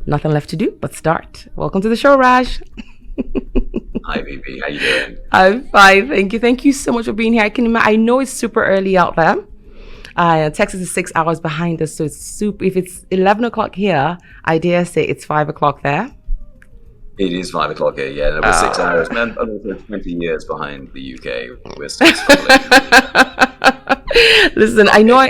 nothing left to do but start. Welcome to the show, Raj. Hi, VP. How you doing? I'm fine, thank you. Thank you so much for being here. I know it's super early out there. Texas is 6 hours behind us, so it's super. If it's 11 o'clock here, I dare say it's 5 o'clock there. It is 5 o'clock here, yeah. We're 6 hours, man. I'm also 20 years behind the UK. We're still struggling. Listen, I know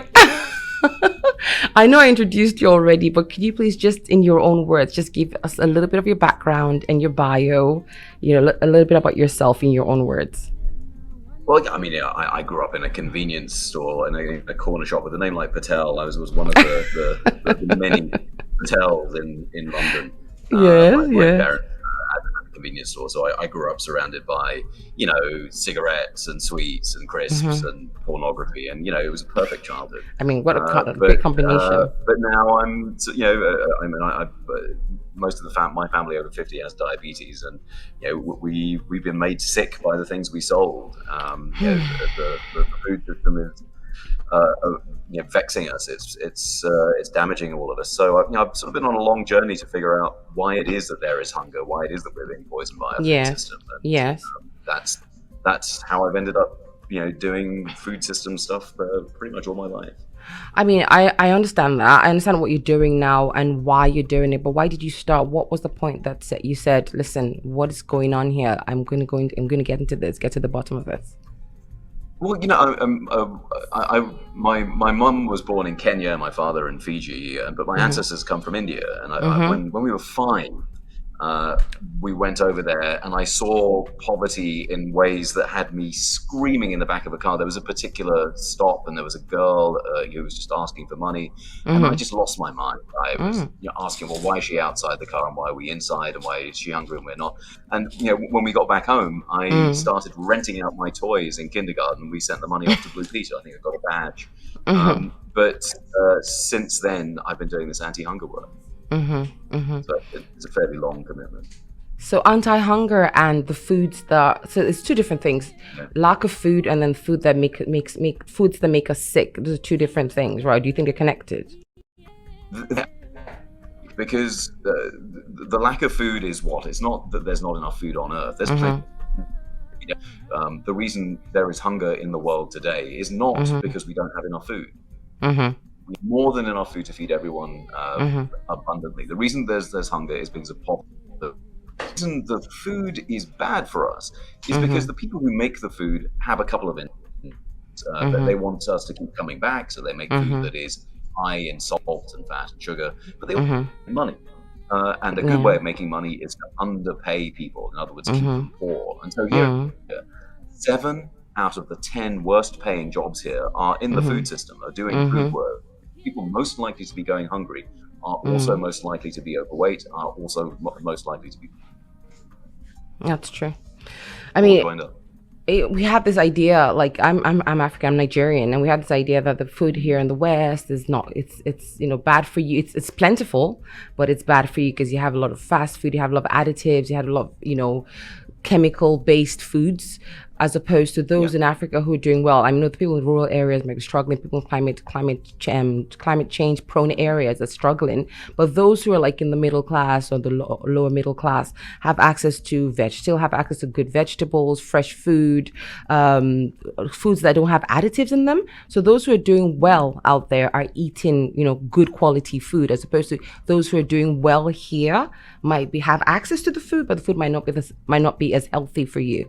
I know I introduced you already, but could you please just, in your own words, just give us a little bit of your background and your bio, a little bit about yourself in your own words. Well, I mean, I grew up in a convenience store and a corner shop with a name like Patel. I was one of the many Patels in London. My parents had a convenience store, so I grew up surrounded by, cigarettes and sweets and crisps and pornography, and it was a perfect childhood. I mean, what a great combination. But now I'm, most of my family over 50 has diabetes, and we've been made sick by the things we sold. The food system is vexing us. It's damaging all of us. So I've sort of been on a long journey to figure out why it is that there is hunger, why it is that we're being poisoned by our food system. And, yes. That's how I've ended up doing food system stuff for pretty much all my life. I mean, I understand that. I understand what you're doing now and why you're doing it. But why did you start? What was the point that you said, listen, what is going on here? I'm going to get into this, get to the bottom of this. Well, my mum was born in Kenya, my father in Fiji, but my ancestors come from India. And when we were 5, we went over there, and I saw poverty in ways that had me screaming in the back of a car. There was a particular stop, and there was a girl who was just asking for money, and I just lost my mind. I was asking, well, why is she outside the car, and why are we inside, and why is she hungry and we're not? And when we got back home, I started renting out my toys in kindergarten. We sent the money off to Blue Peter. I think I got a badge. But since then, I've been doing this anti-hunger work. So it's a fairly long commitment. So anti-hunger and the foods so it's two different things. Lack of food and then food that foods that make us sick. Those are two different things, right? Do you think they're connected? Because the lack of food is what? It's not that there's not enough food on Earth. There's plenty. The reason there is hunger in the world today is not because we don't have enough food. More than enough food to feed everyone abundantly. The reason there's hunger is because of poverty. The reason the food is bad for us is because the people who make the food have a couple of interests. That they want us to keep coming back, so they make food that is high in salt and fat and sugar, but they also make money. And a good way of making money is to underpay people. In other words, keep them poor. And so 7 out of the 10 worst paying jobs here are in the food system, are doing food work. People most likely to be going hungry are also most likely to be overweight, are also most likely to be. That's true. I mean, we have this idea, like I'm African, I'm Nigerian, and we have this idea that the food here in the West is not, it's bad for you. It's plentiful, but it's bad for you because you have a lot of fast food, you have a lot of additives, you have a lot of, chemical based foods, as opposed to those in Africa who are doing well. I mean, the people in rural areas might be struggling, people in climate change prone areas are struggling, but those who are like in the middle class or the lower middle class have access to still have access to good vegetables, fresh food, foods that don't have additives in them. So those who are doing well out there are eating, good quality food, as opposed to those who are doing well here might have access to the food, but the food might not be as healthy for you.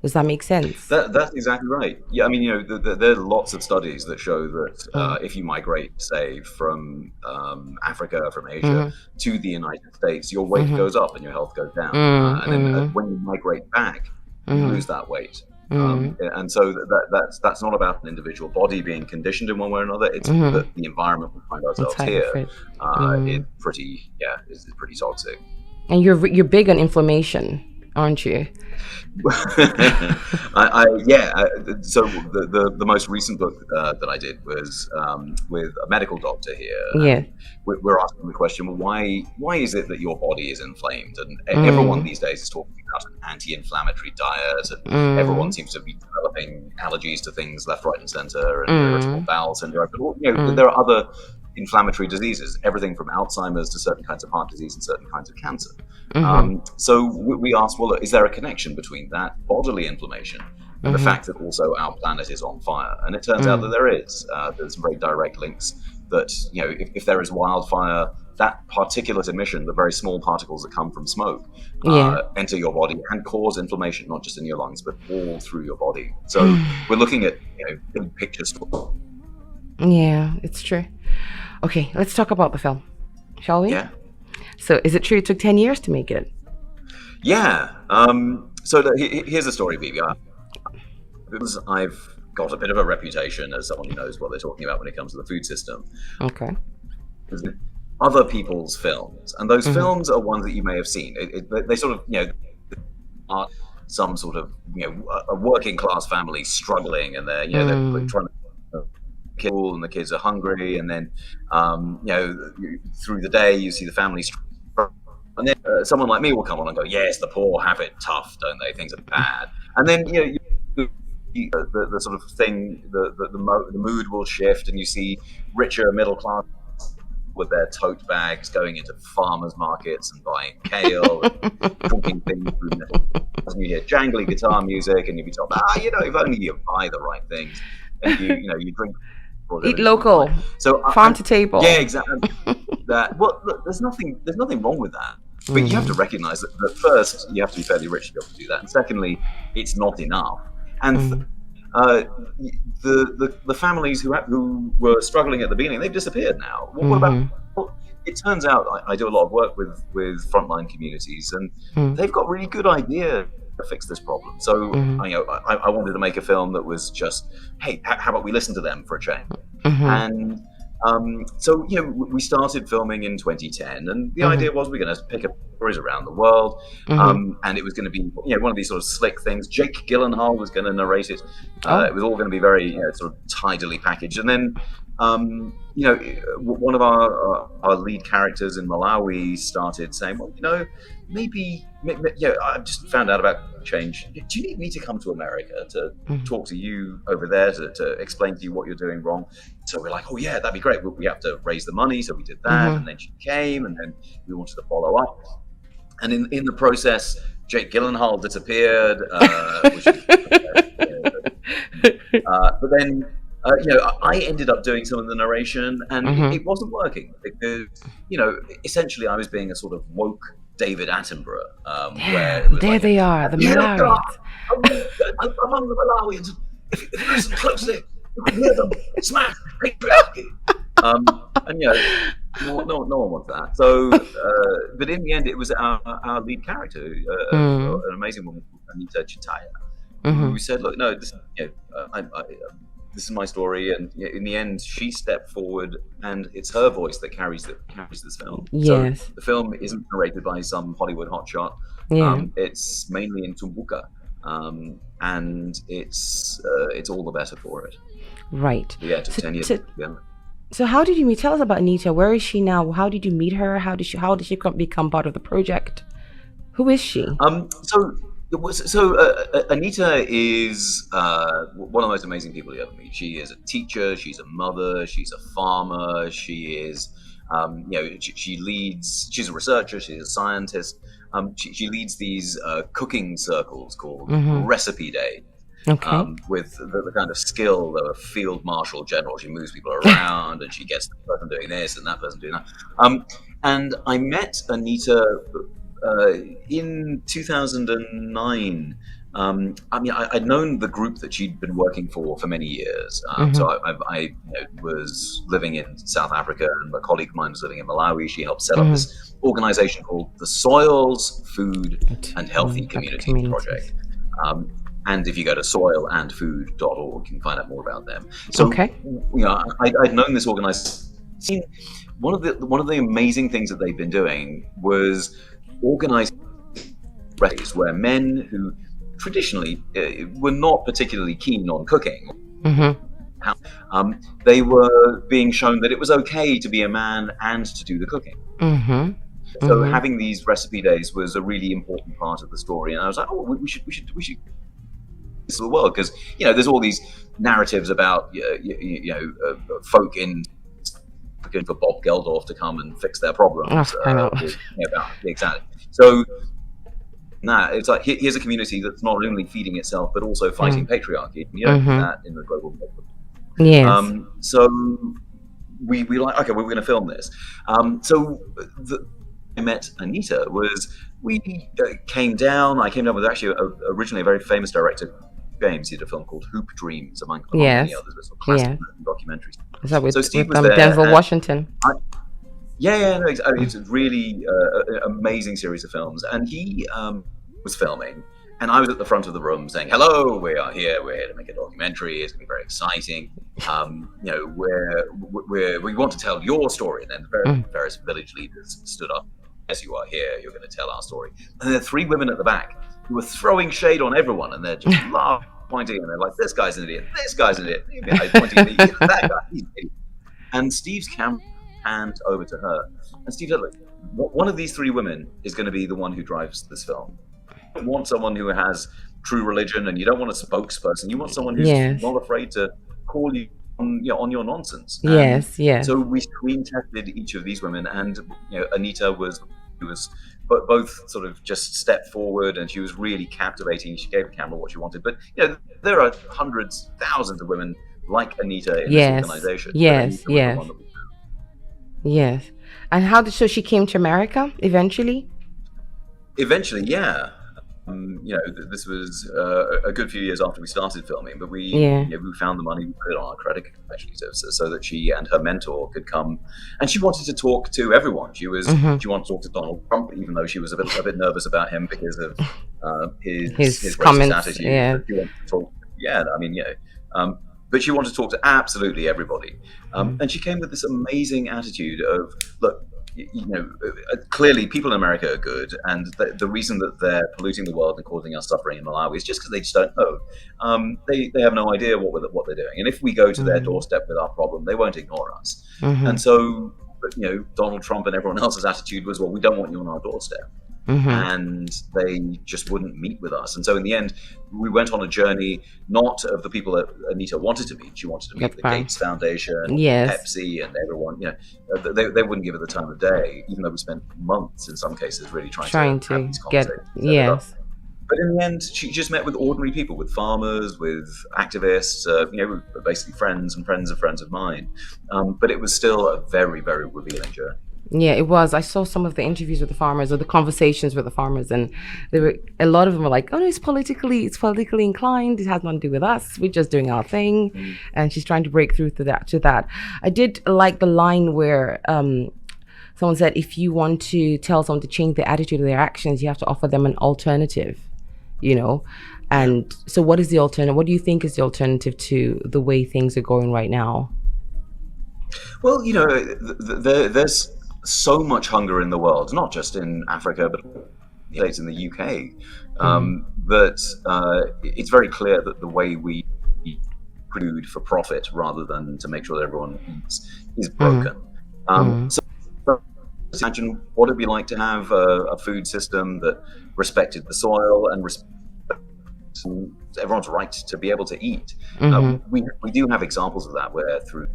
Does that make sense? That's exactly right. Yeah, I mean, there are lots of studies that show that if you migrate, say, from Africa, from Asia to the United States, your weight goes up and your health goes down. And then when you migrate back, you lose that weight. And so that's not about an individual body being conditioned in one way or another. It's that the environment we find ourselves here is pretty toxic. And you're big on inflammation, aren't you? So the most recent book that I did was with a medical doctor here. We're asking the question, well, why is it that your body is inflamed? And everyone these days is talking about an anti-inflammatory diet, and everyone seems to be developing allergies to things left, right, and center, and irritable bowel syndrome. But there are other inflammatory diseases, everything from Alzheimer's to certain kinds of heart disease and certain kinds of cancer. So we asked, well, look, is there a connection between that bodily inflammation and the fact that also our planet is on fire? And it turns out that there is. There's some very direct links that, if there is wildfire, that particulate emission, the very small particles that come from smoke, enter your body and cause inflammation, not just in your lungs, but all through your body. So we're looking at, big picture stuff. Yeah, it's true. Okay, let's talk about the film, shall we? Yeah. So is it true it took 10 years to make it? Yeah. Here's the story, Vivi. Because I've got a bit of a reputation as someone who knows what they're talking about when it comes to the food system. Okay. Other people's films, and those films are ones that you may have seen. They sort of, are some sort of, a working class family struggling, and they're trying to kill, and the kids are hungry, and then through the day you see the family struggle, and then someone like me will come on and go, yes, the poor have it tough, don't they? Things are bad, and then the sort of thing, the mood will shift, and you see richer middle class with their tote bags going into farmers markets and buying kale and cooking things through metal. And you hear jangly guitar music, and you'd be told, if only you buy the right things, and you drink. Eat local. So farm to table. Yeah, exactly. Well, look, there's nothing wrong with that. But you have to recognize that first, you have to be fairly rich to be able to do that, and secondly, it's not enough. And the families who were struggling at the beginning, they've disappeared now. What about? Well, it turns out I do a lot of work with frontline communities, and they've got really good idea to fix this problem. So I wanted to make a film that was just, hey, how about we listen to them for a change? And so we started filming in 2010, and the idea was we're going to pick up stories around the world, and it was going to be one of these sort of slick things. Jake Gyllenhaal was going to narrate it. It was all going to be very sort of tidily packaged, and then one of our lead characters in Malawi started saying, well, maybe I've just found out about change. Do you need me to come to America to talk to you over there to explain to you what you're doing wrong? So we're like, oh yeah, that'd be great. We have to raise the money, so we did that, and then she came, and then we wanted to follow up. And in the process, Jake Gyllenhaal disappeared, but then I ended up doing some of the narration, and it wasn't working because essentially I was being a sort of woke David Attenborough. Where there they are, the Malawians. Among the Malawians, if you listen closely, you can hear them smash patriarchy. And no one wants that. So, but in the end, it was our lead character, an amazing woman, Anita Chitaya, who said, "Look, no, this is my story." And in the end, she stepped forward, and it's her voice that carries this film. Yes. So the film isn't narrated by some Hollywood hotshot. It's mainly in Tumbuka, and it's all the better for it. Right. Yeah, it took 10 years. So how did you meet? Tell us about Anita. Where is she now? How did you meet her? How did she become part of the project? Who is she? Anita is one of the most amazing people you ever meet. She is a teacher. She's a mother. She's a farmer. She is, she leads. She's a researcher. She's a scientist. She leads these cooking circles called Recipe Day. Okay. With the kind of skill of a field marshal general. She moves people around, and she gets the person doing this and that person doing that. And I met Anita in 2009. I'd known the group that she'd been working for many years. So I was living in South Africa, and a colleague of mine was living in Malawi. She helped set up this organization called the Soils, Food and Healthy Communities Project. And if you go to soilandfood.org, you can find out more about them. So, I'd known this organization. One of the amazing things that they've been doing was organizing recipes where men who traditionally were not particularly keen on cooking, they were being shown that it was okay to be a man and to do the cooking. So having these recipe days was a really important part of the story, and I was like, oh, we should to the world, because there's all these narratives about folk in looking for Bob Geldorf to come and fix their problems. I know. Exactly. So it's like here's a community that's not only feeding itself but also fighting patriarchy. You don't do that in the global movement. Yes. So we like, okay, we're going to film this. So I met Anita was we came down. I came down with actually originally a very famous director, James. He did a film called Hoop Dreams, among many others, sort of classic documentaries. Is that with, so Steve with was there, Denzel Washington? It's a really amazing series of films, and he was filming, and I was at the front of the room saying, "Hello, we are here. We're here to make a documentary. It's going to be very exciting. We want to tell your story." And then the various village leaders stood up. "Yes, you are here. You're going to tell our story." And there are three women at the back who were throwing shade on everyone, and they're just laughing, pointing, and they're like, "This guy's an idiot. This guy's an idiot." Pointing at me, "That guy, he's an idiot." And Steve's camera hand over to her, and Steve said, "Look, one of these three women is going to be the one who drives this film. You don't want someone who has true religion, and you don't want a spokesperson. You want someone who's not afraid to call you on your nonsense." Yes. So we screen tested each of these women, and Anita was both sort of just stepped forward, and she was really captivating. She gave the camera what she wanted. But there are hundreds, thousands of women like Anita in this organization. Yes. And so she came to America eventually? Eventually, yeah. This was a good few years after we started filming, but we found the money, we put it on our credit card actually, so that she and her mentor could come, and she wanted to talk to everyone. She wanted to talk to Donald Trump, even though she was a bit nervous about him because of his comments. Attitude. She wanted to talk, but she wanted to talk to absolutely everybody, and she came with this amazing attitude of, look, clearly people in America are good, and the reason that they're polluting the world and causing us suffering in Malawi is just because they just don't know. They have no idea what they're doing, and if we go to their doorstep with our problem, they won't ignore us. And so, Donald Trump and everyone else's attitude was, well, we don't want you on our doorstep. And they just wouldn't meet with us. And so in the end, we went on a journey, not of the people that Anita wanted to meet. She wanted to meet the Gates Foundation, Pepsi, and everyone. They wouldn't give her the time of day, even though we spent months in some cases really trying to have these conversations. But in the end, she just met with ordinary people, with farmers, with activists, basically friends and friends of friends of mine. But it was still a very, very revealing journey. Yeah, it was. I saw some of the interviews with the farmers, or the conversations with the farmers, and a lot of them were like, "Oh no, it's politically inclined. It has nothing to do with us. We're just doing our thing." And she's trying to break through to that. I did like the line where someone said, "If you want to tell someone to change their attitude or their actions, you have to offer them an alternative." And so, what is the alternative? What do you think is the alternative to the way things are going right now? Well, there's so much hunger in the world, not just in Africa, but in the UK, that it's very clear that the way we eat food for profit rather than to make sure that everyone eats is broken. So imagine what it'd be like to have a food system that respected the soil and everyone's right to be able to eat. We do have examples of that where through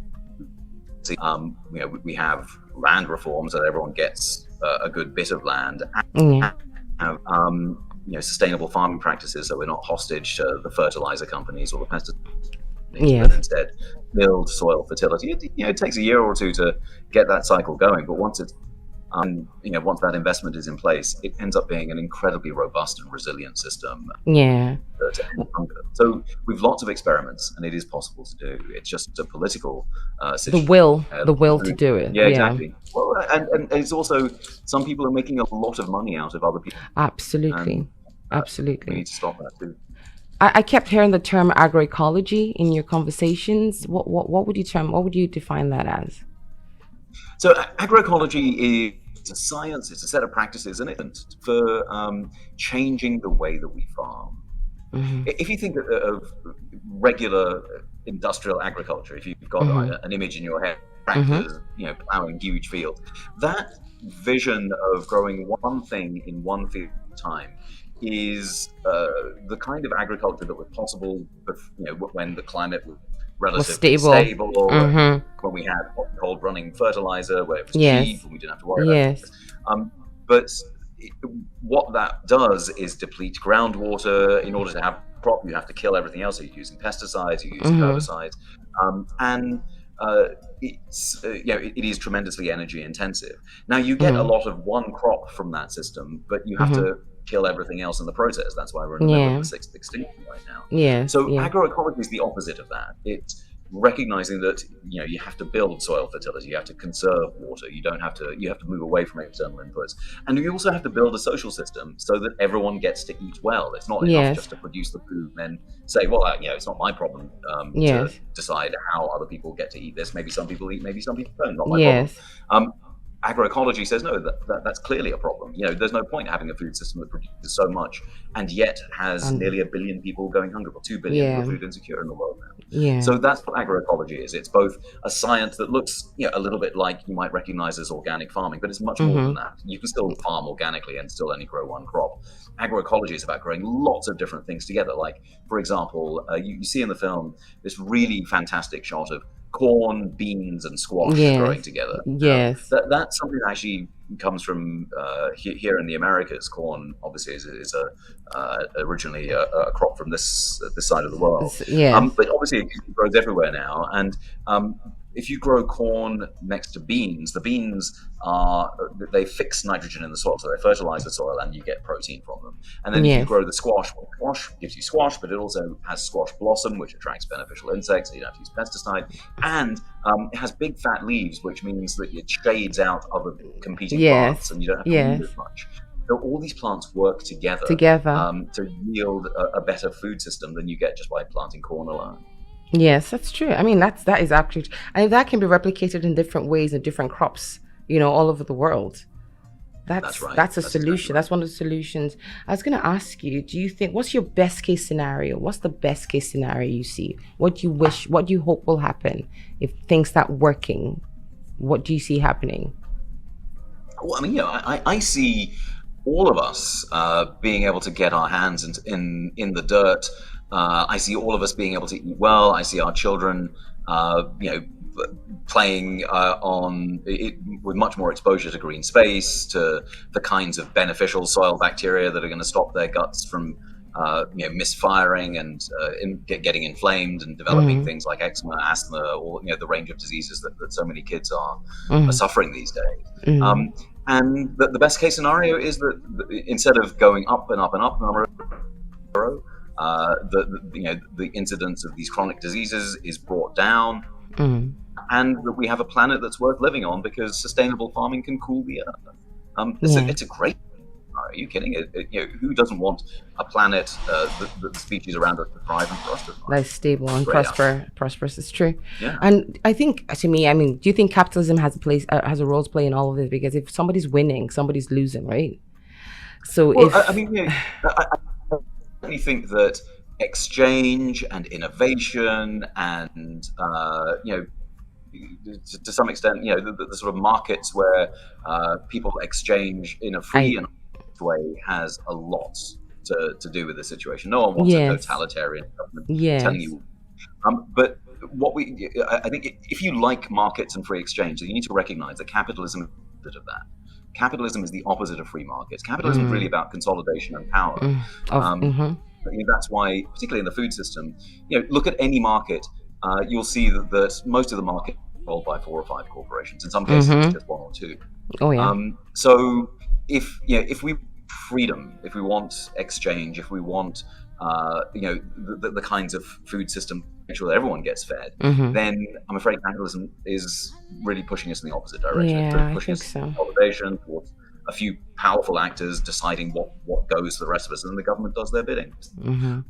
we have land reforms that everyone gets a good bit of land, and have sustainable farming practices, so we're not hostage to the fertilizer companies or the pesticides, but instead build soil fertility. It takes a year or two to get that cycle going, but once it's once that investment is in place, it ends up being an incredibly robust and resilient system. So we've lots of experiments, and it is possible to do. It's just a political situation. The will to do it. Yeah, exactly. Well, and it's also, some people are making a lot of money out of other people. Absolutely. We need to stop that too. I kept hearing the term agroecology in your conversations. What would you define that as? So agroecology is a science, it's a set of practices, and it's for changing the way that we farm. If you think of regular industrial agriculture, if you've got an image in your head, tractors, plowing huge fields, that vision of growing one thing in one field at a time is the kind of agriculture that was possible, when the climate was relatively stable. stable. When we had hot and cold running fertilizer, where it was cheap and we didn't have to worry about it. But what that does is deplete groundwater. In order to have crop, you have to kill everything else. So you're using pesticides, you're using herbicides, and it is tremendously energy intensive. Now you get a lot of one crop from that system, but you have to kill everything else in the process. That's why we're in the middle of the sixth extinction right now. So agroecology is the opposite of that. It's recognizing that you have to build soil fertility, you have to conserve water, you have to move away from external inputs, and you also have to build a social system so that everyone gets to eat well. It's not enough just to produce the food and then say, well, it's not my problem to decide how other people get to eat this. Maybe some people eat, maybe some people don't. Not my problem. Agroecology says no, that's clearly a problem. There's no point having a food system that produces so much and yet has nearly 1 billion people going hungry, or 2 billion people food insecure in the world now. So that's what agroecology is. It's both a science that looks a little bit like you might recognize as organic farming, but it's much more than that. You can still farm organically and still only grow one crop. Agroecology is about growing lots of different things together. Like, for example, you see in the film this really fantastic shot of corn, beans, and squash growing together. That's something that actually comes from here in the Americas. Corn, obviously, is originally a crop from this side of the world. But obviously, it grows everywhere now. And if you grow corn next to beans, the beans they fix nitrogen in the soil, so they fertilize the soil, and you get protein from them. And then if you grow the squash, squash gives you squash, but it also has squash blossom, which attracts beneficial insects, so you don't have to use pesticide. And it has big fat leaves, which means that it shades out other competing plants, and you don't have to weed as much. So all these plants work together. To yield a better food system than you get just by planting corn alone. Yes, that's true. I mean, that is actually, and that can be replicated in different ways in different crops, all over the world. That's right. That's a solution. Exactly right. That's one of the solutions. I was going to ask you, do you think, what's your best case scenario? What's the best case scenario you see? What do you wish, what do you hope will happen if things start working? What do you see happening? Well, I mean, I see all of us being able to get our hands in the dirt. I see all of us being able to eat well. I see our children, playing on it with much more exposure to green space, to the kinds of beneficial soil bacteria that are going to stop their guts from, misfiring and getting inflamed and developing things like eczema, asthma, or the range of diseases that so many kids are suffering these days. And the best case scenario is that instead of going up and up and up in a row, the incidence of these chronic diseases is brought down, and that we have a planet that's worth living on because sustainable farming can cool the earth. It's a great. Are you kidding? Who doesn't want a planet that the species around us to thrive and for us to thrive? That's stable and prosperous. It's true. And I think, to me, I mean, do you think capitalism has a role to play in all of this? Because if somebody's winning, somebody's losing, right? So I think that exchange and innovation and to some extent the sort of markets where people exchange in a free and way has a lot to do with the situation. No one wants a totalitarian government telling you. But I think if you like markets and free exchange, then you need to recognize that capitalism is the opposite of that. Capitalism is the opposite of free markets. Capitalism is really about consolidation and power. That's why, particularly in the food system, look at any market, you'll see that most of the market is controlled by 4 or 5 corporations. In some cases, it's just 1 or 2. So if we freedom, if we want exchange, if we want the kinds of food system, make sure that everyone gets fed, then I'm afraid capitalism is really pushing us in the opposite direction. It's really pushing us to consolidation, towards a few powerful actors deciding what goes for the rest of us, and then the government does their bidding.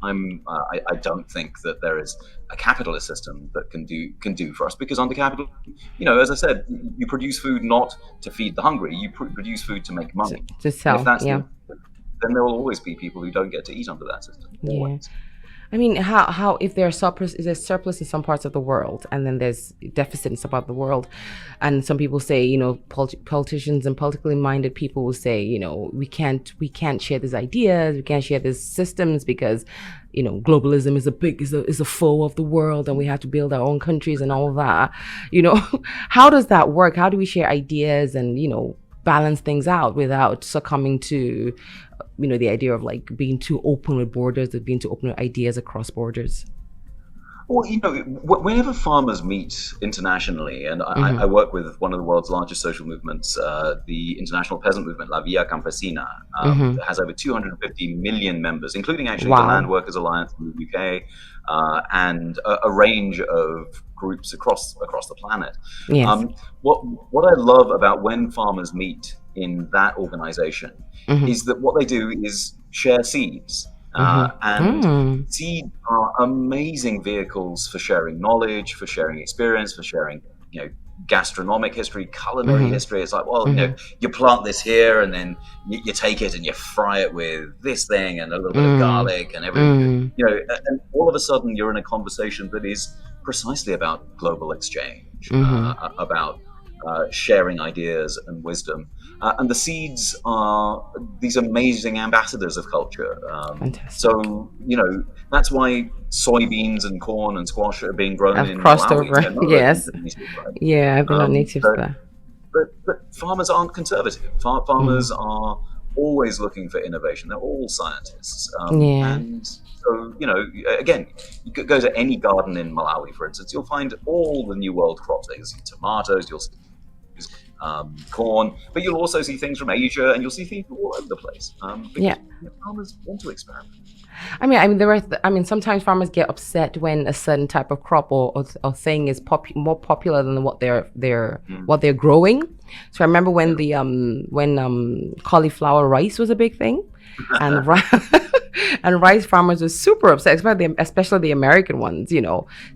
I don't think that there is a capitalist system that can do for us, because under capitalism, as I said, you produce food not to feed the hungry, you produce food to make money. To sell, if that's then there will always be people who don't get to eat under that system. I mean, how if there's surplus in some parts of the world, and then there's deficit in some part of the world, and some people say, politicians and politically minded people will say, we can't share these ideas, we can't share these systems because, globalism is a foe of the world, and we have to build our own countries and all of that. How does that work? How do we share ideas and balance things out without succumbing to the idea of like being too open with borders, of being too open with ideas across borders? Well, whenever farmers meet internationally, and I work with one of the world's largest social movements, the International Peasant Movement, La Via Campesina, that has over 250 million members, including actually the Land Workers Alliance in the UK, and a range of groups across the planet. Yes. What I love about when farmers meet in that organization is that what they do is share seeds. And seeds are amazing vehicles for sharing knowledge, for sharing experience, for sharing, gastronomic history, culinary history. It's like, well, you plant this here, and then you take it and you fry it with this thing and a little bit of garlic and everything. And all of a sudden you're in a conversation that is precisely about global exchange, about sharing ideas and wisdom. And the seeds are these amazing ambassadors of culture. So, that's why soybeans and corn and squash are being grown in crossed Malawi. over. Yes. Yeah, they're not native there. But farmers aren't conservative. Farmers are always looking for innovation. They're all scientists. And so, again, you could go to any garden in Malawi, for instance, you'll find all the New World crops. You'll see tomatoes, you'll see corn, but you'll also see things from Asia, and you'll see things all over the place. Because farmers want to experiment. I mean, sometimes farmers get upset when a certain type of crop or thing is more popular than what they're growing. So I remember when the cauliflower rice was a big thing, and and rice farmers were super upset, especially the American ones,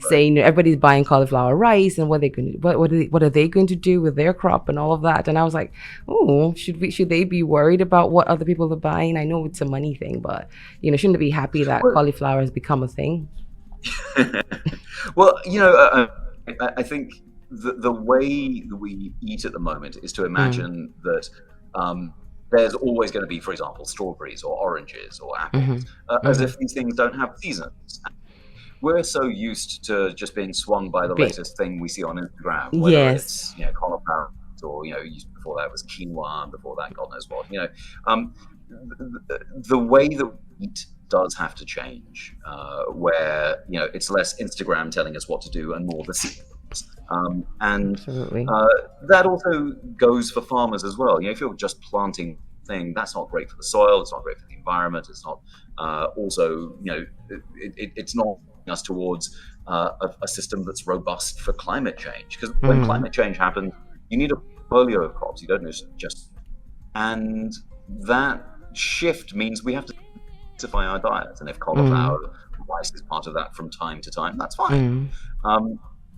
saying everybody's buying cauliflower rice, and what are they going to do with their crop and all of that. And I was like, oh, should they be worried about what other people are buying? I know it's a money thing, but shouldn't they be happy that cauliflower has become a thing? Well, I think the way that we eat at the moment is to imagine that there's always going to be, for example, strawberries or oranges or apples, as if these things don't have seasons. We're so used to just being swung by the latest thing we see on Instagram, whether it's cauliflower or before that was quinoa, and before that God knows what. The way that we eat does have to change, where it's less Instagram telling us what to do and more the seasons. And that also goes for farmers as well. If you're just planting thing, that's not great for the soil, it's not great for the environment, it's not it's not us towards a system that's robust for climate change, because when climate change happens, you need a portfolio of crops. You don't just, and that shift means we have to diversify our diets, and if cauliflower rice is part of that from time to time, that's fine.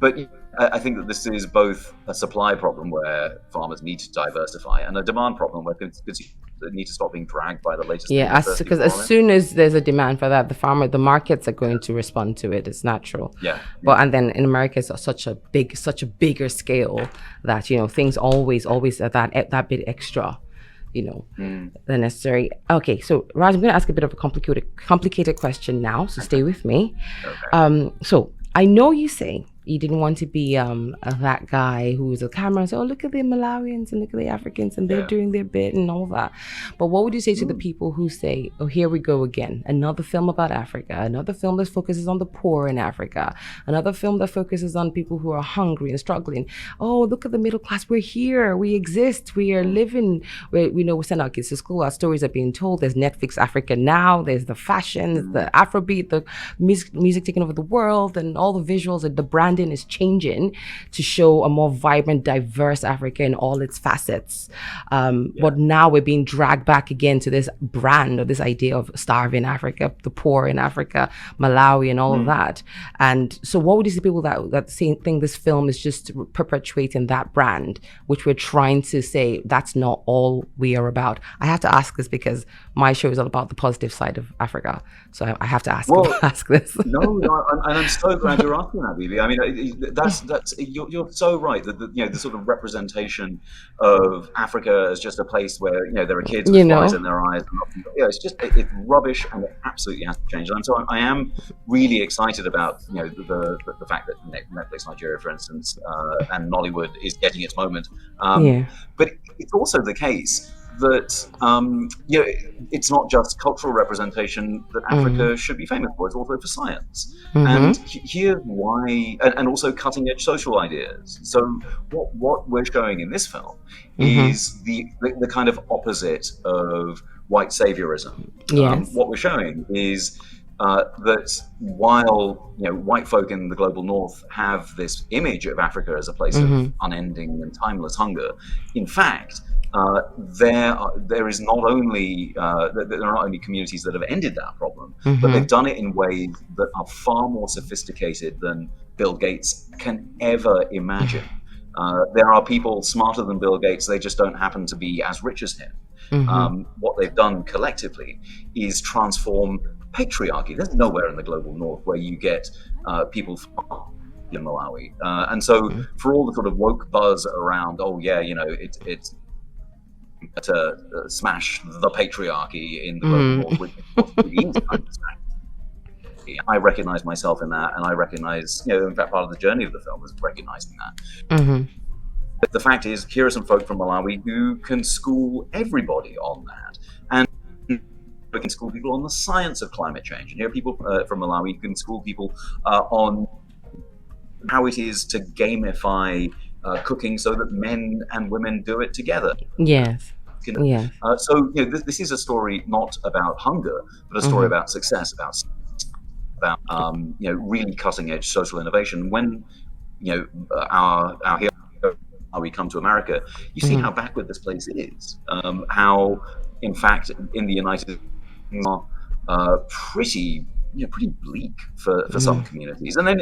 But I think that this is both a supply problem where farmers need to diversify, and a demand problem where consumers need to stop being dragged by the latest. Yeah, because as soon as there's a demand for that, the markets are going to respond to it. It's natural. But and then in America, it's such a bigger scale that things always are that bit extra. Than necessary. Okay, so Raj, I'm going to ask a bit of a complicated question now. So stay with me. Okay. So I know you say you didn't want to be that guy who was a camera and say, oh, look at the Malawians and look at the Africans and they're doing their bit and all that. But what would you say to the people who say, oh, here we go again, another film about Africa, another film that focuses on the poor in Africa, another film that focuses on people who are hungry and struggling. Oh, look at the middle class. We're here. We exist. We are living. We send our kids to school. Our stories are being told. There's Netflix Africa now. There's the fashion, the Afrobeat, the music taking over the world, and all the visuals and the branding branding is changing to show a more vibrant, diverse Africa in all its facets. But now we're being dragged back again to this brand or this idea of starving Africa, the poor in Africa, Malawi, and all of that. And so, what would you say people that think this film is just perpetuating that brand, which we're trying to say that's not all we are about? I have to ask this because my show is all about the positive side of Africa, so I have to ask this. And I'm so glad you're asking that, Bibi. I mean, you're so right that the sort of representation of Africa as just a place where there are kids with flies in their eyes. It's rubbish, and it absolutely has to change. And so I am really excited about the fact that Netflix Nigeria, for instance, and Nollywood is getting its moment. But it's also the case that it's not just cultural representation that Africa should be famous for; it's also for science. And here's why, and also cutting edge social ideas. So what we're showing in this film is the kind of opposite of white saviorism. What we're showing is that while white folk in the global north have this image of Africa as a place of unending and timeless hunger, in fact, there is not only there are not only communities that have ended that problem, but they've done it in ways that are far more sophisticated than Bill Gates can ever imagine. There are people smarter than Bill Gates; they just don't happen to be as rich as him. What they've done collectively is transform patriarchy. There's nowhere in the global north where you get people in Malawi, and so for all the sort of woke buzz around, it's to smash the patriarchy in the global north, which really is kind of smash. I recognize myself in that, and I recognize, in fact, part of the journey of the film is recognizing that. But the fact is, here are some folk from Malawi who can school everybody on that, and we can school people on the science of climate change. And here are people from Malawi who can school people on how it is to gamify cooking so that men and women do it together. So this is a story not about hunger, but a story about success, about really cutting edge social innovation. When our hero, we come to America, you see how backward this place is. How, in fact, in the United States, are pretty bleak for some communities, and then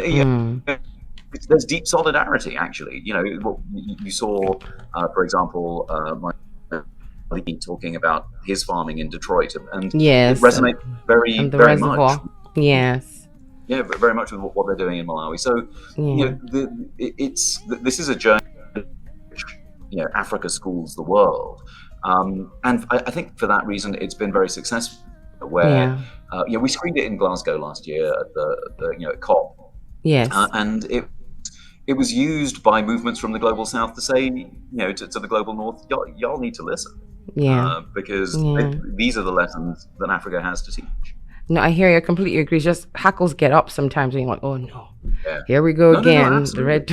there's deep solidarity. Actually, what you saw, for example, talking about his farming in Detroit, and it resonates very much. Very much with what they're doing in Malawi. So this is a journey. Africa schools the world, and I think for that reason it's been very successful. Where we screened it in Glasgow last year at the COP. And it was used by movements from the global south to say, to the global north, y'all need to listen. Because these are the lessons that Africa has to teach. No, I hear you. I completely agree. Just hackles get up sometimes when you're like, oh no, here we go again. The red.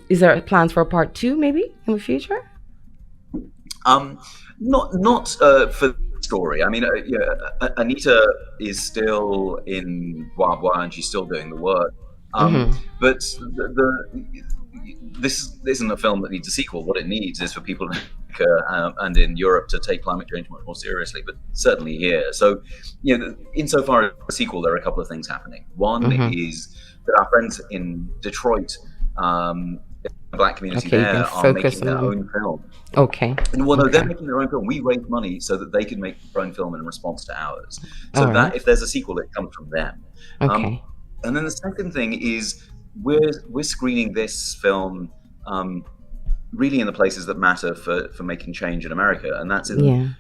Is there plans for a part 2 maybe in the future? Not for the story. I mean, Anita is still in Wabwa and she's still doing the work. But this isn't a film that needs a sequel. What it needs is for people in America and in Europe to take climate change much more seriously, but certainly here. So, insofar as a sequel, there are a couple of things happening. One is that our friends in Detroit, the black community there, are making their own film. They're making their own film. We raise money so that they can make their own film in response to ours. So that if there's a sequel, it comes from them. And then the second thing is we're screening this film really in the places that matter for making change in America, and that's in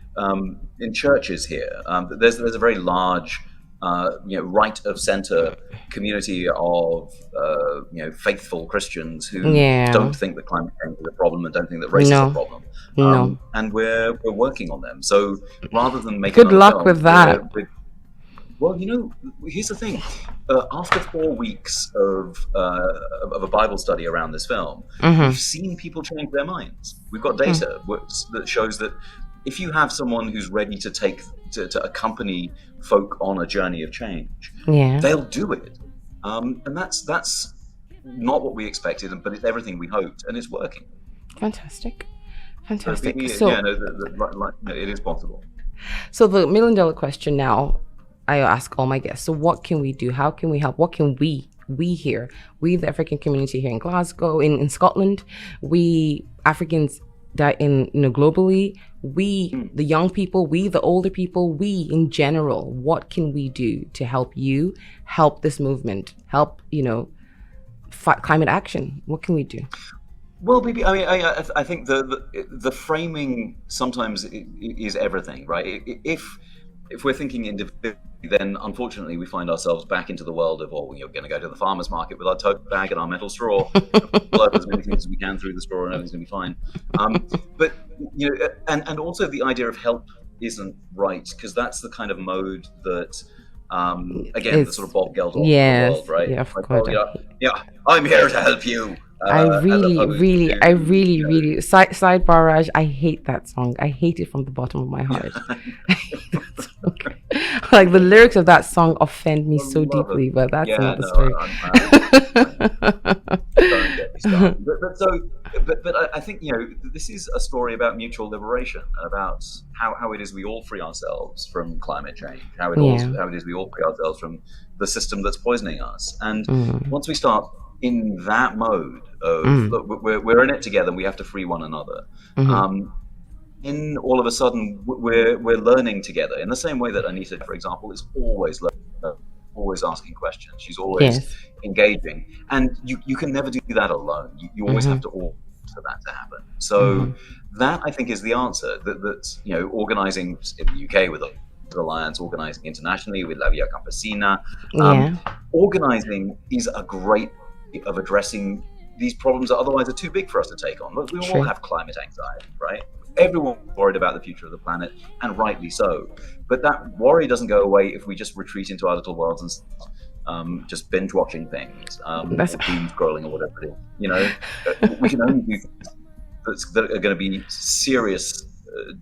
churches here. There's a very large right of center community of faithful Christians who don't think that climate change is a problem and don't think that race is a problem. And we're working on them. So rather than making good luck with that. Well, here's the thing. After 4 weeks of a Bible study around this film, we've seen people change their minds. We've got data that shows that if you have someone who's ready to accompany folk on a journey of change, they'll do it. And that's not what we expected, but it's everything we hoped, and it's working. Fantastic. So, it is possible. So the $1 million question now, I ask all my guests. So what can we do? How can we help? What can we here, we the African community here in Glasgow, in Scotland, we Africans that globally, we the young people, we the older people, we in general, what can we do to help you, help this movement, help fight climate action? What can we do? Well, maybe I think the framing sometimes is everything, right? If we're thinking individually, then unfortunately we find ourselves back into the world of, you're going to go to the farmer's market with our tote bag and our metal straw, pull up as many things as we can through the straw, and everything's going to be fine. But and also the idea of help isn't right, because that's the kind of mode that. Again, the sort of Bob Geldof world, right? Yeah, I'm here to help you. I really, sidebar, Raj, I hate that song. I hate it from the bottom of my heart. Like the lyrics of that song offend me so deeply, but that's another story. Don't get me started. But I think this is a story about mutual liberation, about how it is we all free ourselves from climate change, how it is we all free ourselves from the system that's poisoning us. And once we start in that mode of look, we're in it together, and we have to free one another. In all of a sudden we're learning together in the same way that Anita, for example, is always learning, always asking questions. She's always engaging, and you can never do that alone. You always have to order for that to happen. So that, I think, is the answer. That organizing in the UK with the Alliance, organizing internationally with La Via Campesina, organizing is a great way of addressing these problems that otherwise are too big for us to take on. Look, we all have climate anxiety, right? Everyone's worried about the future of the planet, and rightly so. But that worry doesn't go away if we just retreat into our little worlds and just binge watching things, or doom scrolling or whatever it is. We can only do things that are going to be serious,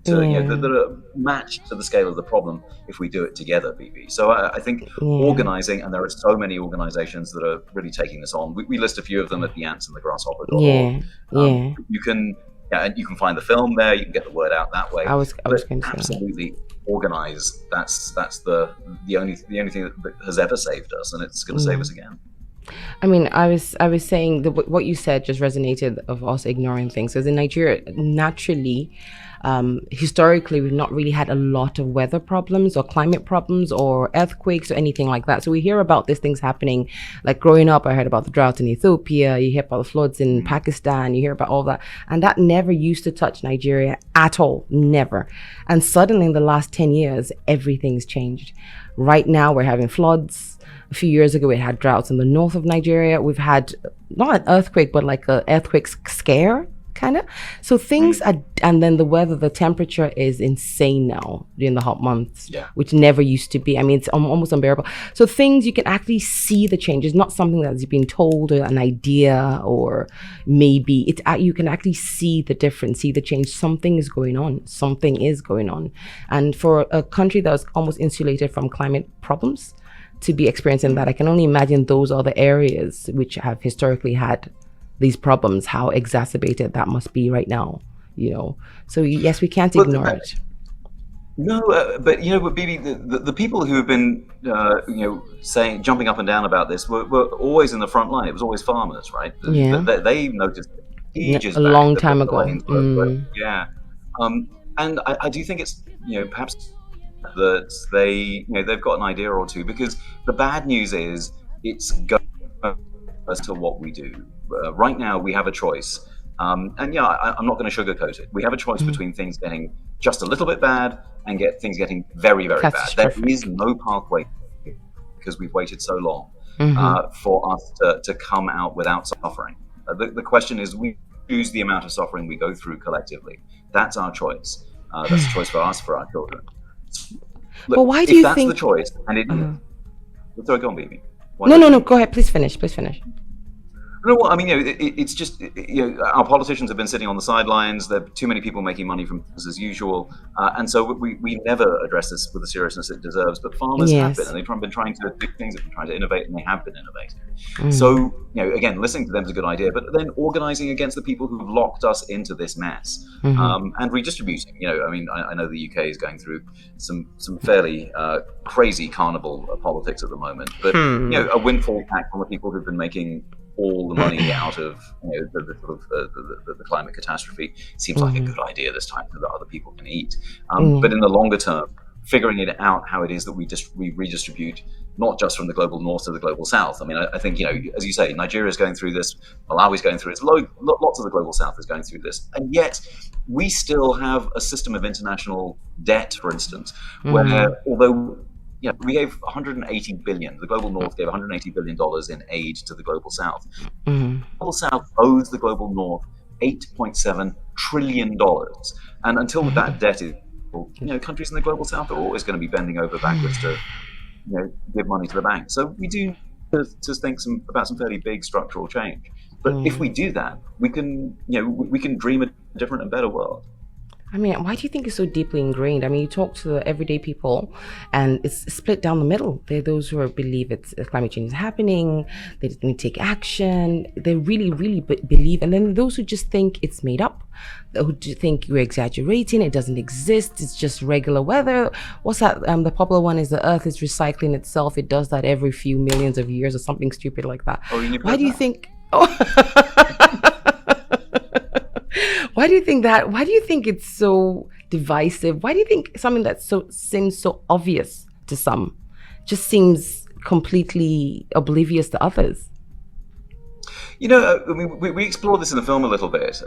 that are matched to the scale of the problem if we do it together, BB. So I think organizing, and there are so many organizations that are really taking this on. We list a few of them at the Ants and the Grasshopper. You can. And you can find the film there. You can get the word out that way. I was going to absolutely organize. That's the only thing that has ever saved us, and it's going to save us again. I mean, I was saying what you said just resonated of us ignoring things. Because in Nigeria, naturally, historically, we've not really had a lot of weather problems or climate problems or earthquakes or anything like that. So we hear about these things happening. Like growing up, I heard about the drought in Ethiopia. You hear about the floods in Pakistan. You hear about all that. And that never used to touch Nigeria at all. Never. And suddenly in the last 10 years, everything's changed. Right now, we're having floods. A few years ago, we had droughts in the north of Nigeria. We've had not an earthquake, but like an earthquake scare, kind of. So things are, and then the weather, the temperature is insane now during the hot months, which never used to be. I mean, it's almost unbearable. So things, you can actually see the changes, not something that's been told or an idea, or maybe you can actually see the difference, see the change. Something is going on. And for a country that was almost insulated from climate problems to be experiencing that, I can only imagine those are the areas which have historically had these problems, how exacerbated that must be right now, So yes, we can't ignore it. No, but Bibi, the people who have been, saying, jumping up and down about this were always in the front line. It was always farmers, right? Yeah. They noticed ages a back long time ago. And I do think it's, perhaps that they've got an idea or two, because the bad news is it's going as to what we do. Right now we have a choice, and I'm not going to sugarcoat it. We have a choice between things getting just a little bit bad and things getting very, very bad. There is no pathway, because we've waited so long for us to come out without suffering. The question is, we choose the amount of suffering we go through collectively. That's our choice. That's a choice for us, for our children. Look, but why do you think that's the choice? And it. Sorry, go on, baby. No. Go ahead. Please finish. You know what? I mean, it's just, our politicians have been sitting on the sidelines. There are too many people making money from this as usual. And so we never address this with the seriousness it deserves. But farmers have been, and they've been trying to do things, they've been trying to innovate, and they have been innovating. So, again, listening to them is a good idea, but then organizing against the people who've locked us into this mess, and redistributing. I know the UK is going through some fairly crazy carnival politics at the moment, but, a windfall tax on the people who've been making all the money out of the climate catastrophe seems like a good idea this time, so that other people can eat. But in the longer term, figuring it out how it is that we redistribute, not just from the global north to the global south. I mean, I think, as you say, Nigeria is going through this, Malawi is going through it, lots of the global south is going through this, and yet we still have a system of international debt, for instance, where although we gave 180 billion. The global north gave 180 billion dollars in aid to the global south. The global south owes the global north 8.7 trillion dollars, and until that debt is, countries in the global south are always going to be bending over backwards to, give money to the bank. So we do to think about some fairly big structural change. But if we do that, we can, we can dream a different and better world. I mean, why do you think it's so deeply ingrained? I mean, you talk to the everyday people and it's split down the middle. There are those who believe climate change is happening, they need to take action, they really, really believe. And then those who just think it's made up, who think you're exaggerating, it doesn't exist, it's just regular weather. What's that? The popular one is the earth is recycling itself. It does that every few millions of years or something stupid like that. Why do you think... Why do you think that? Why do you think it's so divisive? Why do you think something that seems so obvious to some just seems completely oblivious to others? We explore this in the film a little bit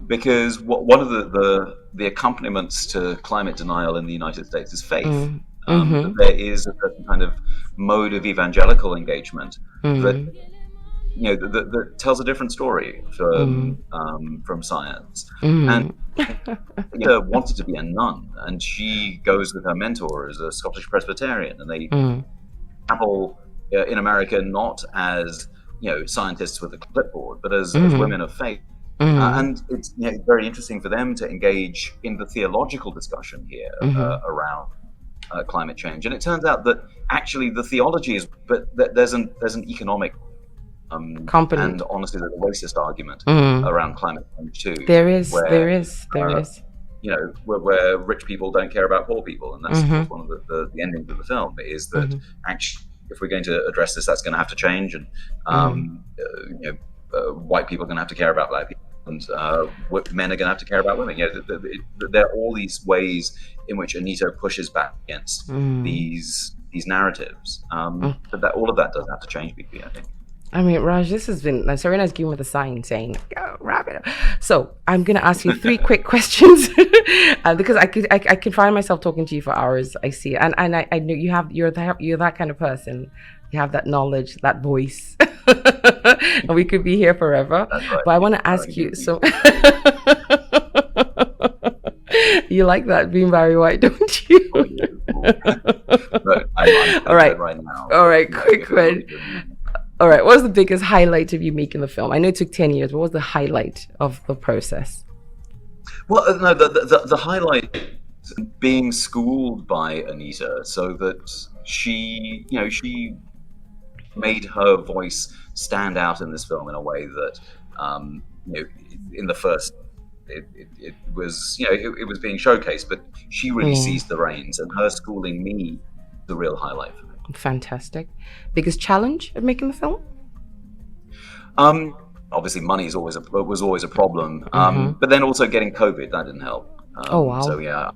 because one of the accompaniments to climate denial in the United States is faith. There is a certain kind of mode of evangelical engagement that that tells a different story from science. And wanted to be a nun, and she goes with her mentor as a Scottish Presbyterian, and they travel in America not as scientists with a clipboard, but as women of faith. And it's very interesting for them to engage in the theological discussion here around climate change. And it turns out that actually the theology is, but there's an economic and honestly, there's a racist argument around climate change too. There is. Where rich people don't care about poor people, and that's one of the endings of the film is that actually, if we're going to address this, that's going to have to change, and white people are going to have to care about black people, and men are going to have to care about women. There are all these ways in which Anita pushes back against these narratives, but all of that does have to change, BP, I think. I mean, Raj, this has been... Serena's giving me the sign saying, go, wrap it up. So I'm going to ask you 3 quick questions because I could find myself talking to you for hours. I see. And I know you're that kind of person. You have that knowledge, that voice. And we could be here forever. Right. But I want to ask you, so... You like that, being Barry White, don't you? All right. Right now. All right, quick one. All right, what was the biggest highlight of you making the film? I know it took 10 years. What was the highlight of the process? Well, no, the highlight being schooled by Anita so that she made her voice stand out in this film in a way that, in the first, it was, it was being showcased, but she really seized the reins, and her schooling me the real highlight for me. Fantastic. Biggest challenge of making the film? Obviously, money was always a problem. But then also getting COVID, that didn't help. Oh wow! So yeah,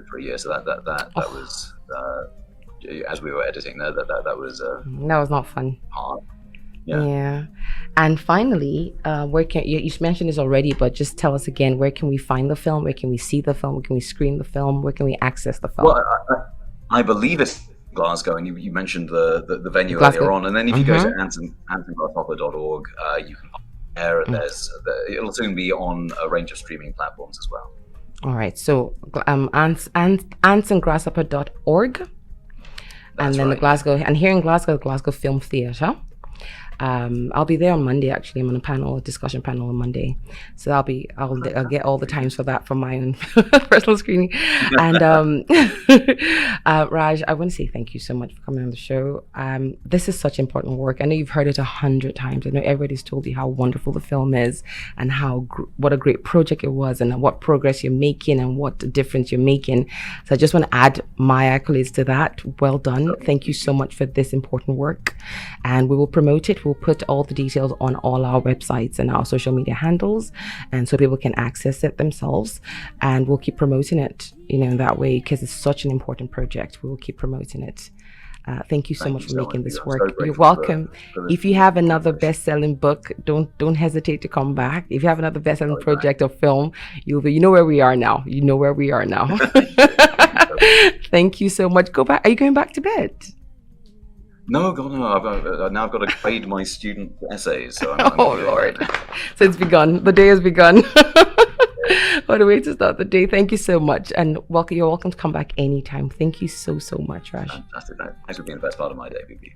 for a year. So that was as we were editing that was not fun. Hard. Yeah. And finally, where can you mentioned this already, but just tell us again, where can we find the film? Where can we see the film? Where can we screen the film? Where can we access the film? Well, I believe it's Glasgow, and you mentioned the venue Glasgow. Earlier on, and then if you go to AnsonGrasshopper.org, you can find there, and it'll soon be on a range of streaming platforms as well. All right, so AnsonGrasshopper.org, and then right. The Glasgow, and here in Glasgow, the Glasgow Film Theatre. I'll be there on Monday. Actually, I'm on a discussion panel on Monday, so I'll get all the times for that from my own personal screening. And Raj, I want to say thank you so much for coming on the show. This is such important work. I know you've heard it 100 times. I know everybody's told you how wonderful the film is, and how what a great project it was, and what progress you're making, and what difference you're making. So I just want to add my accolades to that. Well done. Thank you so much for this important work, and we will promote it. We'll put all the details on all our websites and our social media handles, and so people can access it themselves, and we'll keep promoting it, that way, because it's such an important project. We will keep promoting it. Thank you so much for making this work. You're welcome. If you have another best-selling book, don't hesitate to come back. If you have another best-selling project or film, you know where we are now. You know where we are now. Thank you so much. Go back. Are you going back to bed? No, God, no. I've got to grade my student essays. So Lord. So it's begun. The day has begun. What a way to start the day. Thank you so much. And you're welcome to come back anytime. Thank you so much, Raj. Fantastic. Thanks for being the best part of my day, Bibi.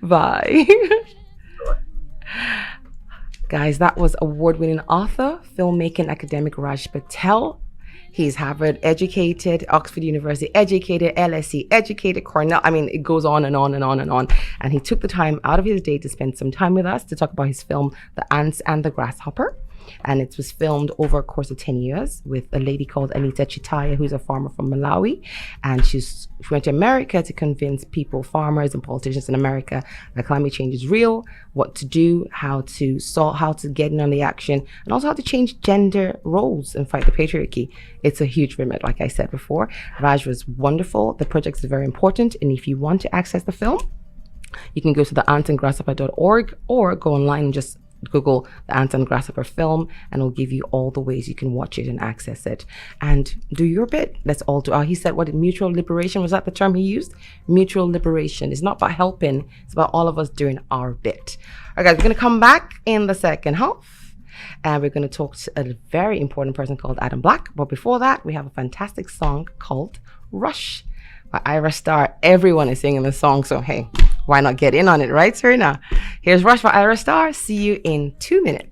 Bye. Guys, that was award-winning author, filmmaking academic Raj Patel. He's Harvard educated, Oxford University educated, LSE educated, Cornell. I mean, it goes on and on and on and on. And he took the time out of his day to spend some time with us to talk about his film, The Ants and the Grasshopper. And it was filmed over a course of 10 years with a lady called Anita Chitaya, who's a farmer from Malawi. And she went to America to convince people, farmers and politicians in America, that climate change is real, what to do, how to get in on the action, and also how to change gender roles and fight the patriarchy. It's a huge remit, like I said before. Raj was wonderful. The project is very important. And if you want to access the film, you can go to theantsandgrasshopper.org or go online and just Google The Ants and Grasshopper film, and it'll give you all the ways you can watch it and access it. And do your bit. Let's all do. He said, mutual liberation? Was that the term he used? Mutual liberation. It's not about helping. It's about all of us doing our bit. All right, guys, we're going to come back in the second half, and we're going to talk to a very important person called Adam Black. But before that, we have a fantastic song called Rush by Ira Star. Everyone is singing the song, so hey, why not get in on it, right, Serena? Here's Rush by Ira Star. See you in 2 minutes.